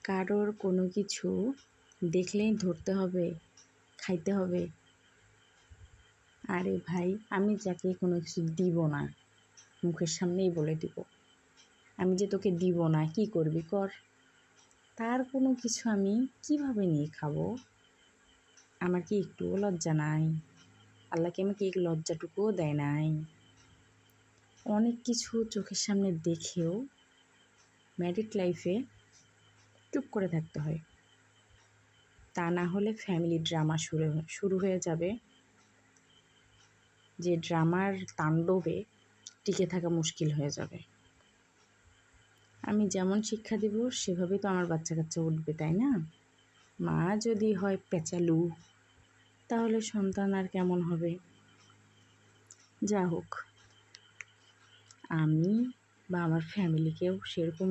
কারোর কোনো কিছু দেখলেই ধরতে হবে, খাইতে হবে। আরে ভাই, আমি যাকে কোনো কিছু দিব না, মুখের সামনেই বলে দিব, আমি যে তোকে দিব না, কি করবি কর, তার কোনো কিছু আমি কিভাবে নিয়ে খাবো? আমার কি একটুও লজ্জা নাই? আল্লাহকে আমাকে এই লজ্জাটুকুও দেয় নাই? অনেক কিছু চোখের সামনে দেখেও ম্যারিড লাইফে চুপ করে থাকতে হয়, তা না হলে ফ্যামিলি ড্রামা শুরু হয়ে যাবে, যে ড্রামার তাণ্ডবে টিকে থাকা মুশকিল হয়ে যাবে। আমি যেমন শিক্ষা দিব সেভাবেই তো আমার বাচ্চা কাচ্চা উঠবে, তাই না? মা যদি হয় পেঁচালু, তাহলে সন্তান আর কেমন হবে? যা হোক, আমি বা আমার ফ্যামিলিকেও সেরকম